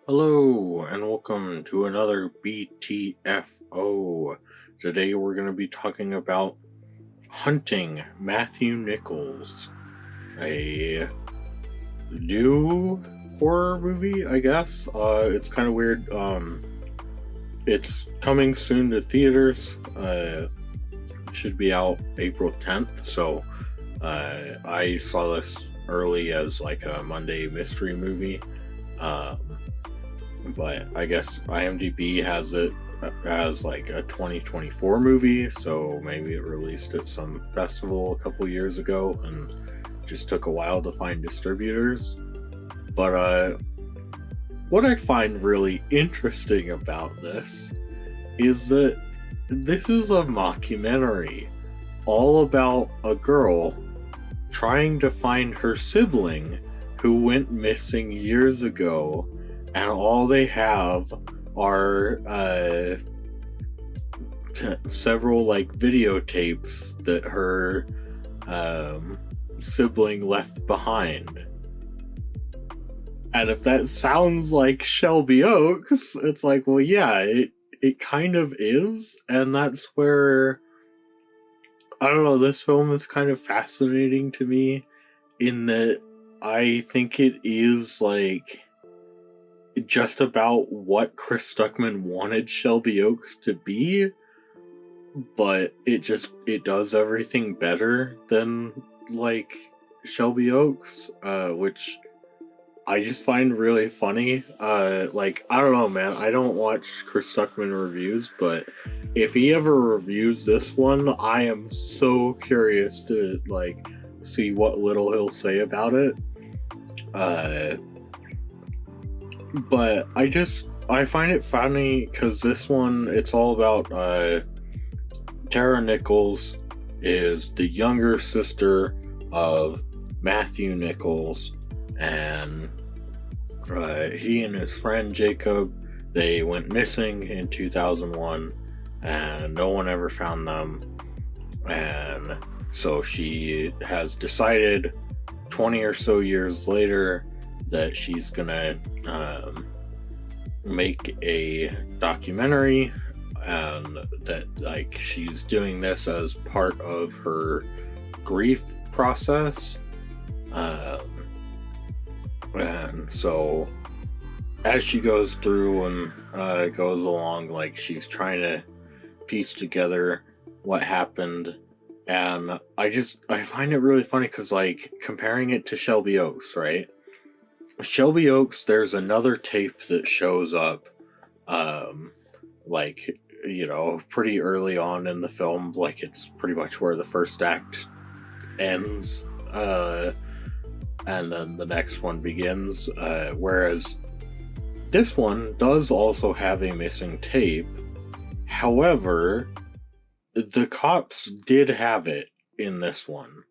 Hello and welcome to another BTFO. Today we're going to be talking about Hunting Matthew Nichols, a new horror movie, I guess. It's kind of weird. It's coming soon to theaters. It should be out April 10th. So I saw this early as like a Monday mystery movie. Um, but I guess IMDb has it as like a 2024 movie, so maybe it released at some festival a couple years ago and just took a while to find distributors. But what I find really interesting about this is that this is a mockumentary all about a girl trying to find her sibling who went missing years ago, and all they have are several like videotapes that her sibling left behind. And if that sounds like Shelby Oaks, it's like, well, yeah, it kind of is, and that's where I don't know. This film is kind of fascinating to me in that I think it is like just about what Chris Stuckman wanted Shelby Oaks to be, but it does everything better than like Shelby Oaks, which I just find really funny. Like, I don't know, man. I don't watch Chris Stuckman reviews, but if he ever reviews this one, I am so curious to like see what little he'll say about it. But I find it funny because this one, it's all about Tara Nichols is the younger sister of Matthew Nichols, and he and his friend Jacob, they went missing in 2001 and no one ever found them. And so she has decided 20 or so years later that she's gonna make a documentary, and that like she's doing this as part of her grief process. And so as she goes through and goes along, like she's trying to piece together what happened. And I find it really funny because like comparing it to Shelby Oaks, right? Shelby Oaks, there's another tape that shows up, like, you know, pretty early on in the film. Like, it's pretty much where the first act ends, and then the next one begins. Whereas this one does also have a missing tape. However, the cops did have it in this one.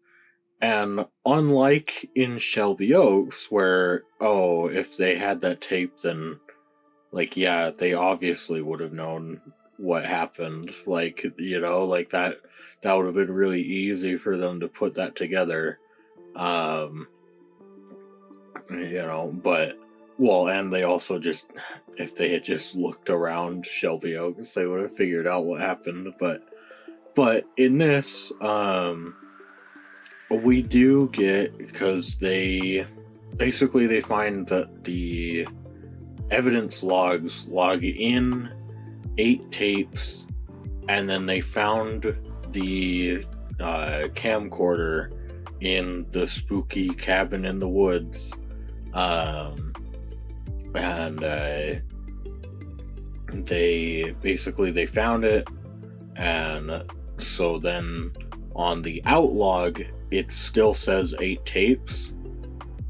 And unlike in Shelby Oaks, where, oh, if they had that tape, then, like, yeah, they obviously would have known what happened. Like, you know, like that would have been really easy for them to put that together. You know, but, well, and they also just, if they had just looked around Shelby Oaks, they would have figured out what happened. But in this, we do get, because they find that the evidence logs log in 8 tapes, and then they found the camcorder in the spooky cabin in the woods, and they found it, and so then on the outlog it still says 8 tapes,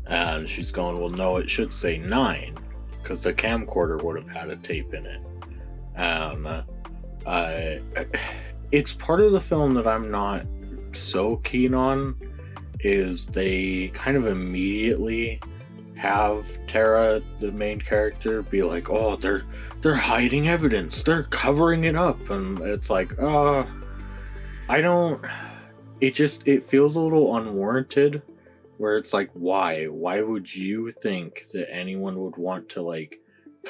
and she's going, well, no, it should say 9 because the camcorder would have had a tape in it. It's part of the film that I'm not so keen on, is they kind of immediately have Tara, the main character, be like, oh, they're hiding evidence, they're covering it up, and it's like, I don't, it feels a little unwarranted, where it's like, why would you think that anyone would want to like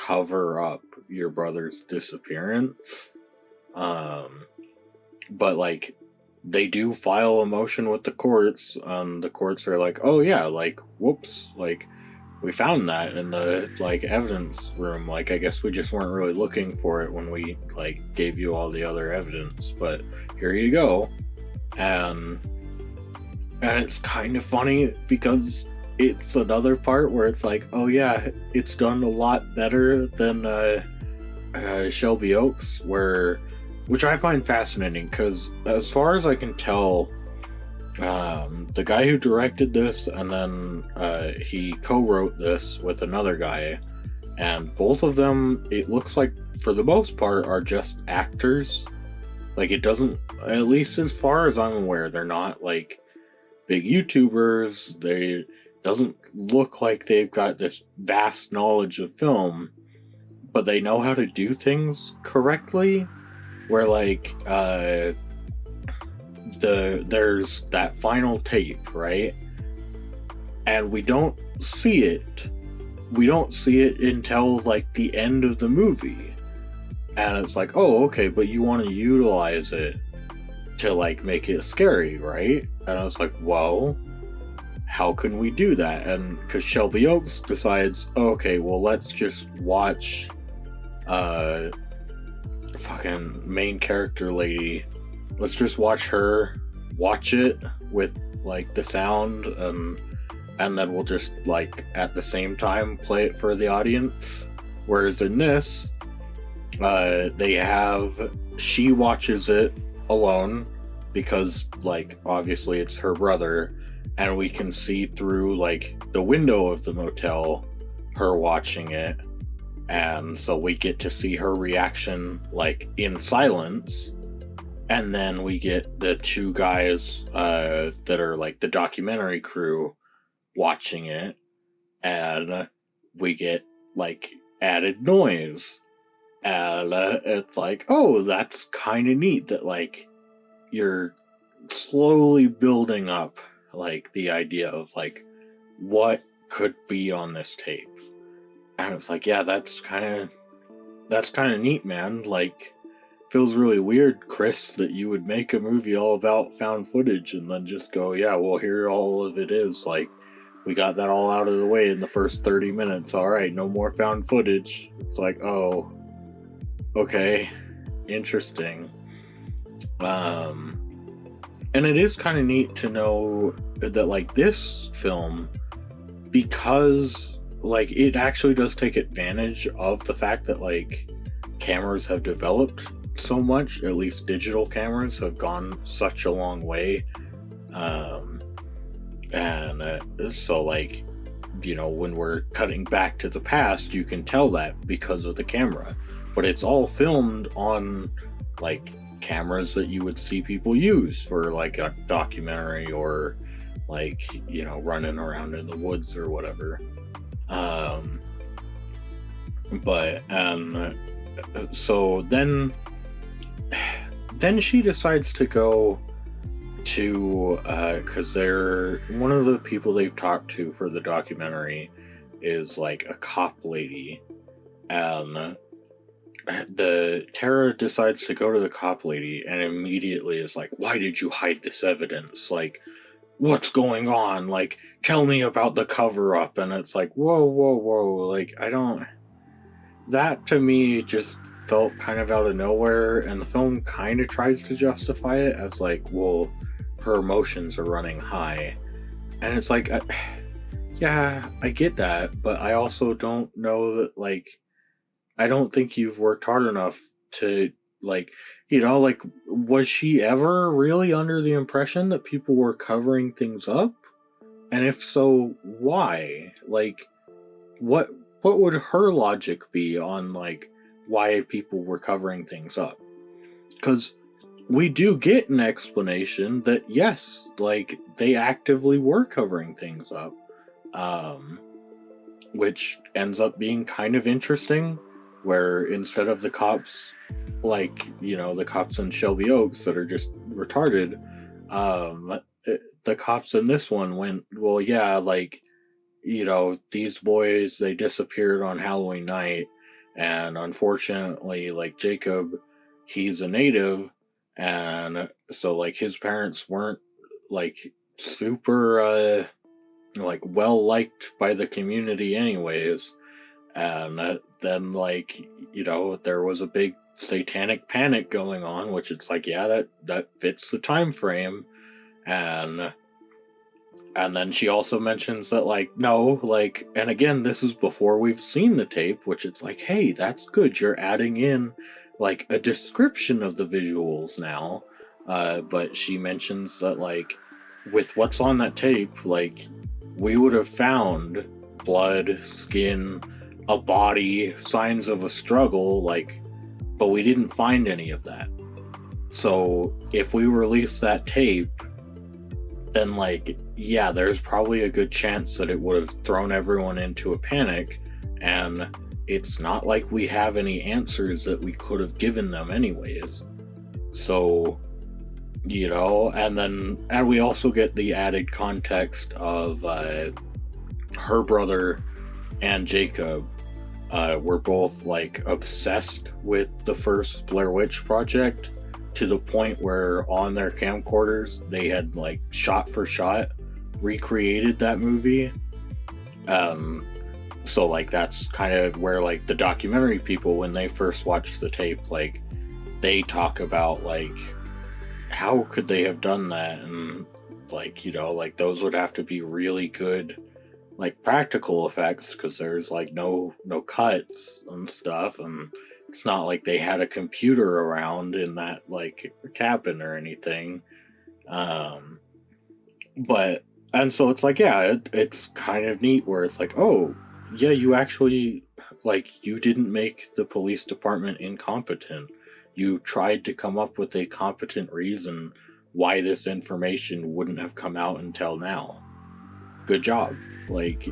cover up your brother's disappearance. But like, they do file a motion with the courts. The courts are like, oh yeah, like, whoops, like, we found that in the like evidence room. Like, I guess we just weren't really looking for it when we like gave you all the other evidence, but here you go. And it's kind of funny because it's another part where it's like, oh yeah, it's done a lot better than Shelby Oaks, which I find fascinating because as far as I can tell, the guy who directed this and then he co-wrote this with another guy, and both of them, it looks like for the most part, are just actors. Like, it doesn't, at least as far as I'm aware, they're not like big YouTubers. They doesn't look like they've got this vast knowledge of film, but they know how to do things correctly. Where like there's that final tape, right? And we don't see it. We don't see it until like the end of the movie. And it's like, oh, okay, but you want to utilize it to like make it scary, right? And I was like, well, how can we do that? And because Shelby Oaks decides, okay, well, let's just watch fucking main character lady, let's just watch her watch it with like the sound, and then we'll just like at the same time play it for the audience. Whereas in this, she watches it alone because like obviously it's her brother, and we can see through like the window of the motel her watching it. And so we get to see her reaction like in silence. And then we get the two guys that are like the documentary crew watching it. And we get like added noise. And it's like, oh, that's kind of neat that like you're slowly building up like the idea of like what could be on this tape. And it's like, yeah, that's kind of neat, man. Like, feels really weird, Chris, that you would make a movie all about found footage and then just go, yeah, well, here all of it is. Like, we got that all out of the way in the first 30 minutes. All right, no more found footage. It's like, oh, okay, interesting. And it is kind of neat to know that, like, this film, because like it actually does take advantage of the fact that like cameras have developed so much, at least digital cameras have gone such a long way. So like, you know, when we're cutting back to the past, you can tell that because of the camera, but it's all filmed on like cameras that you would see people use for like a documentary or like, you know, running around in the woods or whatever. So then she decides to go to because they're one of the people they've talked to for the documentary is like a cop lady, and Tara decides to go to the cop lady and immediately is like, why did you hide this evidence? Like, what's going on? Like, tell me about the cover-up. And it's like, whoa, like, that to me just felt kind of out of nowhere, and the film kind of tries to justify it as like, well, her emotions are running high. And it's like, yeah, I get that, but I also don't know that, like, I don't think you've worked hard enough to, like, you know, like, was she ever really under the impression that people were covering things up? And if so, why? Like, what would her logic be on, like, why people were covering things up? Because we do get an explanation that, yes, like, they actively were covering things up. Which ends up being kind of interesting, where instead of the cops, like, you know, the cops in Shelby Oaks that are just retarded, the cops in this one went, well, yeah, like, you know, these boys, they disappeared on Halloween night, and unfortunately, like, Jacob, he's a native, and so, like, his parents weren't, like, super like, well liked by the community anyways. And then, like, there was a big satanic panic going on, which it's like, yeah, that fits the time frame. and and then she also mentions that, like, no, like, and again, this is before we've seen the tape, which it's like, hey, that's good, you're adding in, like, a description of the visuals now. But she mentions that, like, with what's on that tape, like, we would have found blood, skin, a body, signs of a struggle, like, but we didn't find any of that. So if we release that tape, then, like, yeah, there's probably a good chance that it would have thrown everyone into a panic, and it's not like we have any answers that we could have given them anyways. So, and we also get the added context of her brother and Jacob were both, like, obsessed with the first Blair Witch Project, to the point where on their camcorders they had, like, shot for shot recreated that movie. So, like, that's kind of where, like, the documentary people, when they first watch the tape, like, they talk about, like, how could they have done that, and, like, like, those would have to be really good, like, practical effects, because there's, like, no cuts and stuff, and it's not like they had a computer around in that, like, cabin or anything. But, and so it's like, yeah, it's kind of neat where it's like, oh, yeah, you actually, like, you didn't make the police department incompetent. You tried to come up with a competent reason why this information wouldn't have come out until now. Good job. Like,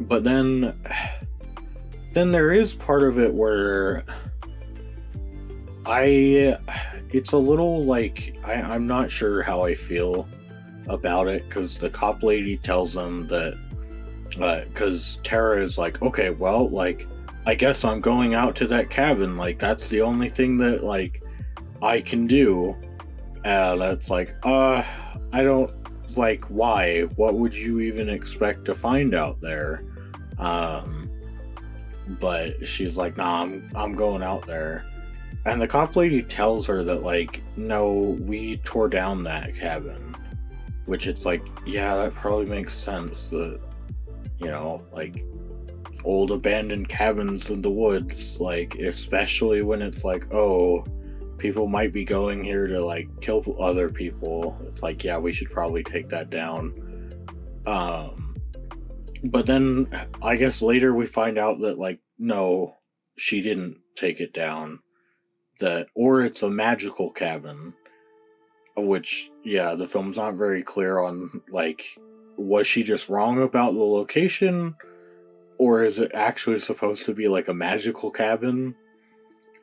but then there is part of it where it's a little, like, I'm not sure how I feel about it, because the cop lady tells them that, because Tara is like, okay, well, like, I guess I'm going out to that cabin, like, that's the only thing that, like, I can do. And it's like, I don't, like, why? What would you even expect to find out there? But she's like, nah, I'm going out there. And the cop lady tells her that, like, no, we tore down that cabin. Which it's like, yeah, that probably makes sense. That, like, old abandoned cabins in the woods, like, especially when it's like, oh, people might be going here to, like, kill other people. It's like, yeah, we should probably take that down. But then I guess later we find out that, like, no, she didn't take it down. Or it's a magical cabin. Which, yeah, the film's not very clear on, like, was she just wrong about the location? Or is it actually supposed to be, like, a magical cabin?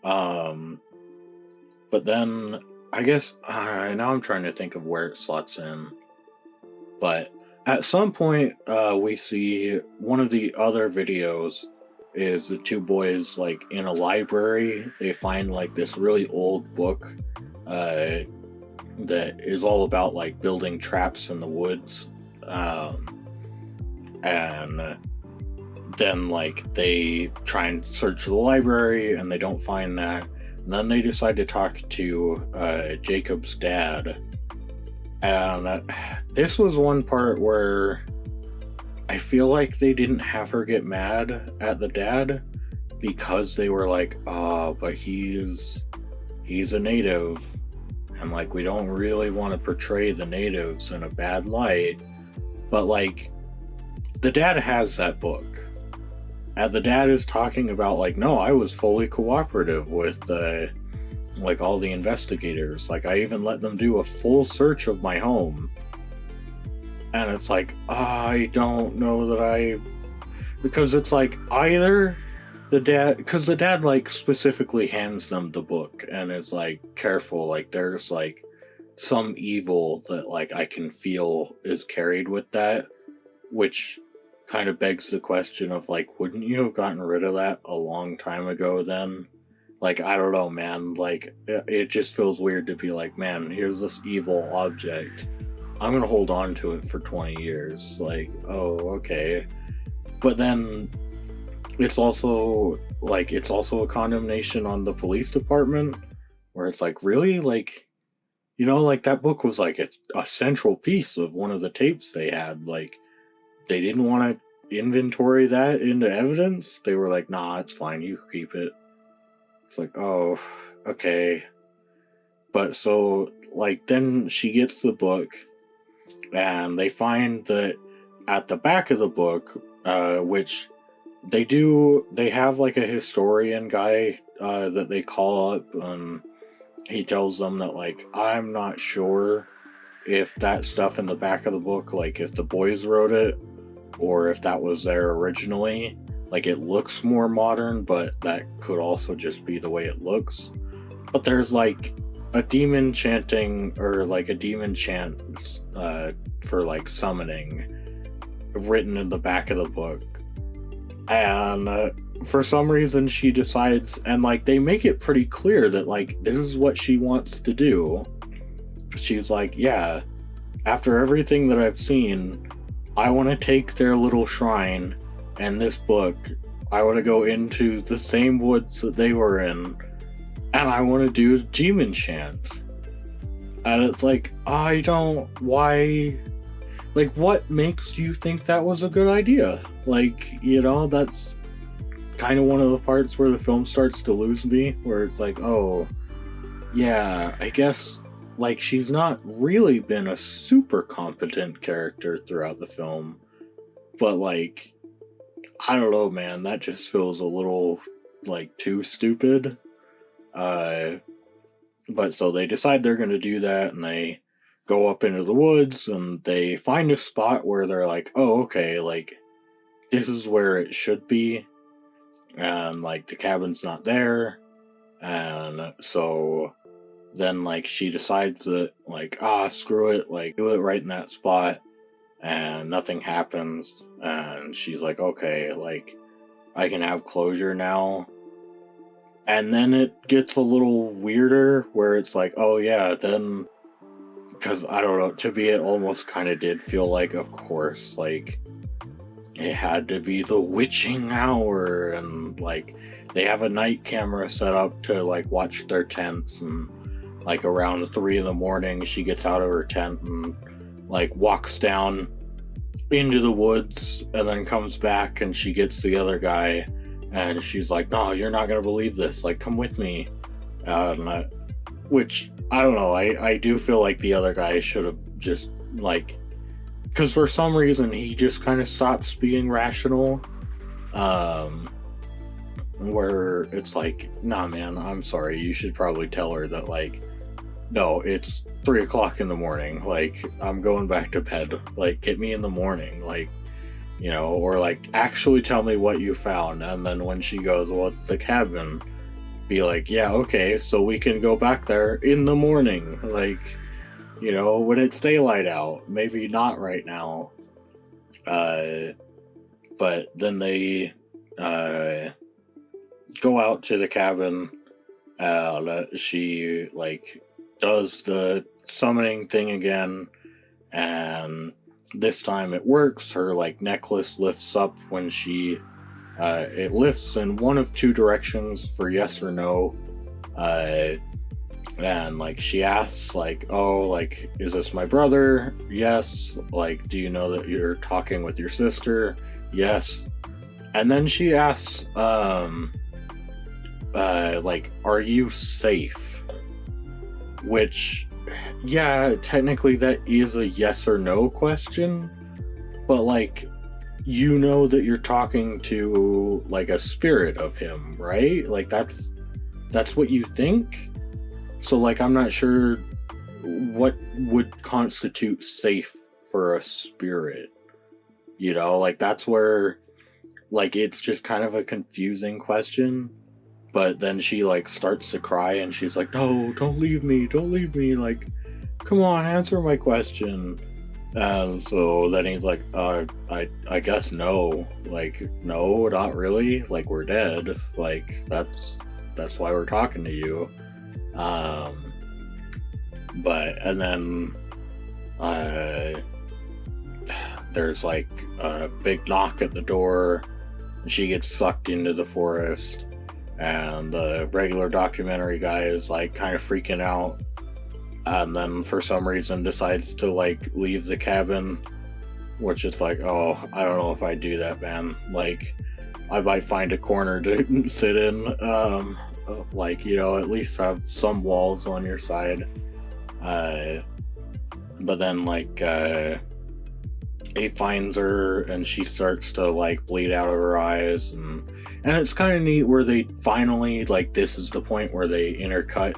But then, I guess, now I'm trying to think of where it slots in. But at some point, we see one of the other videos is the two boys, like, in a library. They find, like, this really old book that is all about, like, building traps in the woods. And then, like, they try and search the library and they don't find that. And then they decide to talk to Jacob's dad. And this was one part where I feel like they didn't have her get mad at the dad, because they were like, oh, but he's a native, and, like, we don't really want to portray the natives in a bad light. But, like, the dad has that book. And the dad is talking about, like, no, I was fully cooperative with, like, all the investigators. Like, I even let them do a full search of my home. And it's like, I don't know that because it's like, either the dad, because the dad, like, specifically hands them the book and is like, careful, like, there's, like, some evil that, like, I can feel is carried with that, which kind of begs the question of like, wouldn't you have gotten rid of that a long time ago then? Like, I don't know, man. Like, it just feels weird to be like, man, here's this evil object. I'm gonna hold on to it for 20 years. Like, oh, okay. But then it's also a condemnation on the police department, where it's like, really? Like, like that book was like a central piece of one of the tapes they had. Like, they didn't want to inventory that into evidence. They were like, nah, it's fine, you can keep it. It's like, oh, okay. But so, like, then she gets the book, and they find that at the back of the book, which they have like a historian guy that they call up. He tells them that, like, I'm not sure if that stuff in the back of the book, like, if the boys wrote it, or if that was there originally. Like, it looks more modern, but that could also just be the way it looks. But there's like a demon chanting, or like a demon chant for like summoning, written in the back of the book. And for some reason she decides, and like they make it pretty clear that like this is what she wants to do. She's like, yeah, after everything that I've seen, I want to take their little shrine and this book, I want to go into the same woods that they were in, and I want to do demon chant. And it's like, why? Like, what makes you think that was a good idea? Like, that's kind of one of the parts where the film starts to lose me, where it's like, oh, yeah, I guess, like, she's not really been a super competent character throughout the film, but, like, I don't know, man, that just feels a little, like, too stupid. But so they decide they're going to do that, and they go up into the woods, and they find a spot where they're like, oh, okay, like, this is where it should be, and, like, the cabin's not there, and so then, like, she decides that, like, screw it, like, do it right in that spot, and nothing happens, and she's like, okay, like, I can have closure now. And then it gets a little weirder, where it's like, oh yeah, then, because I don't know, to me it almost kind of did feel like, of course, like, it had to be the witching hour, and like they have a night camera set up to like watch their tents, and like around 3 a.m. she gets out of her tent and like walks down into the woods, and then comes back, and she gets the other guy, and she's like, no, you're not gonna believe this, like, come with me. Which, I don't know, I do feel like the other guy should have just, like, because for some reason he just kind of stops being rational, where it's like, nah, man, I'm sorry, you should probably tell her that, like, no, it's 3 o'clock in the morning, like, I'm going back to bed, like, get me in the morning, like, or like, actually tell me what you found. And then when she goes, well, it's the cabin, be like, yeah, okay, so we can go back there in the morning, like, when it's daylight out, maybe not right now. But then they go out to the cabin, and she like does the summoning thing again, and this time it works. Her like necklace lifts up when she it lifts in one of two directions for yes or no, and like she asks, like, oh, like, is this my brother? Yes. Like, do you know that you're talking with your sister? Yes. And then she asks, like, are you safe? Which, yeah, technically that is a yes or no question, but like, that you're talking to like a spirit of him, right? Like, that's what you think. So like, I'm not sure what would constitute safe for a spirit, like, that's where, like, it's just kind of a confusing question. But then she like starts to cry, and she's like, no, don't leave me, like, come on, answer my question. And so then he's like, I guess no. Like, no, not really. Like, we're dead. Like, that's why we're talking to you. And then there's like a big knock at the door, and she gets sucked into the forest, and the regular documentary guy is like kind of freaking out, and then for some reason decides to like leave the cabin, which is like, oh, I don't know if I do that, man. Like, I might find a corner to sit in, like, you know, at least have some walls on your side. But then like he finds her, and she starts to like bleed out of her eyes, and it's kind of neat where they finally, like, this is the point where they intercut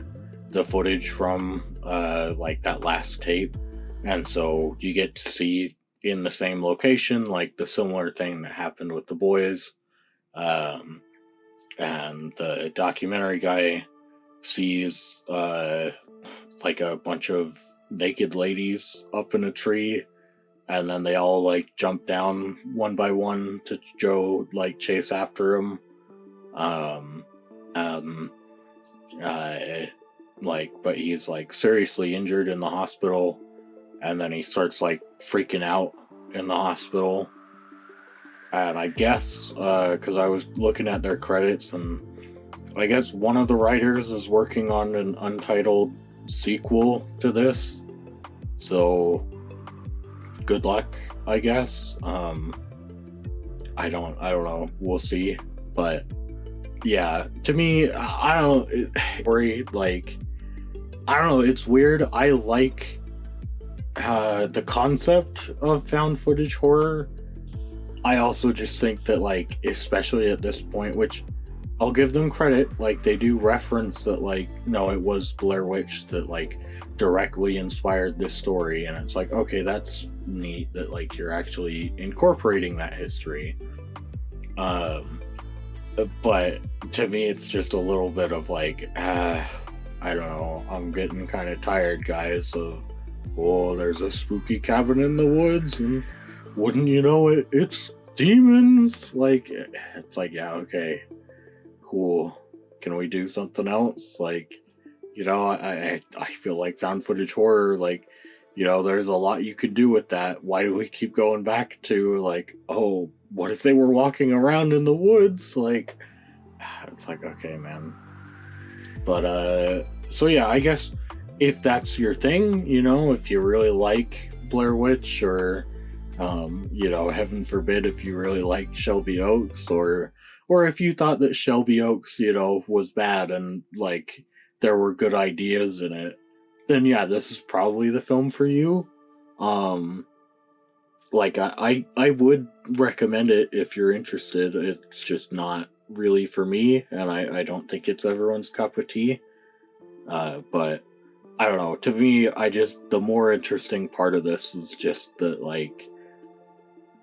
the footage from like that last tape, and so you get to see in the same location like the similar thing that happened with the boys, and the documentary guy sees like a bunch of naked ladies up in a tree, and then they all like jump down one by one to go like chase after him. Like, but he's like seriously injured in the hospital, and then he starts like freaking out in the hospital. And I guess because I was looking at their credits, and I guess one of the writers is working on an untitled sequel to this, so good luck, I guess. I don't know, we'll see. But yeah, to me, I don't know, like, I don't know, it's weird. I like the concept of found footage horror. I also just think that, like, especially at this point, which I'll give them credit, like, they do reference that, like, no, it was Blair Witch that, like, directly inspired this story, and it's like, okay, that's neat that, like, you're actually incorporating that history. But to me, it's just a little bit of, like, I don't know, I'm getting kind of tired, guys, of, oh, there's a spooky cabin in the woods, and wouldn't you know it, it's demons. Like, it's like, yeah, okay, cool, can we do something else? Like, you know, I feel like found footage horror, like, you know, there's a lot you could do with that. Why do we keep going back to, like, oh, what if they were walking around in the woods? Like, it's like, okay, man. But so yeah, I guess if that's your thing, you know, if you really like Blair Witch, or you know, heaven forbid if you really like Shelby Oaks, or if you thought that Shelby Oaks, you know, was bad and like there were good ideas in it, then yeah, this is probably the film for you. Like, I would recommend it if you're interested. It's just not really for me, and I don't think it's everyone's cup of tea. But I don't know, to me, the more interesting part of this is just that, like,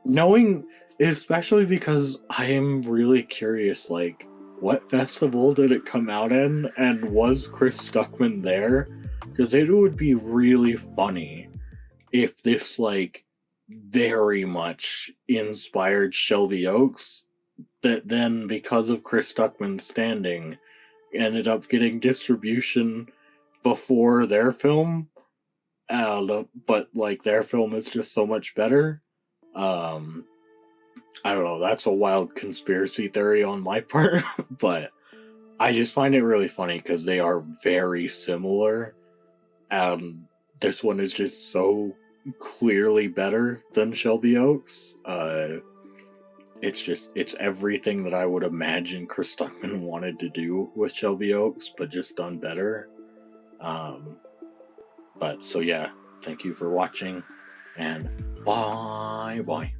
knowing, especially because I am really curious, like, what festival did it come out in, and was Chris Stuckman there? Because it would be really funny if this, like, very much inspired Shelby Oaks, that then, because of Chris Stuckman's standing, ended up getting distribution before their film. But, like, their film is just so much better. I don't know, that's a wild conspiracy theory on my part, but I just find it really funny because they are very similar, and this one is just so clearly better than Shelby Oaks. It's everything that I would imagine Chris Stuckman wanted to do with Shelby Oaks, but just done better. But so yeah, thank you for watching, and bye.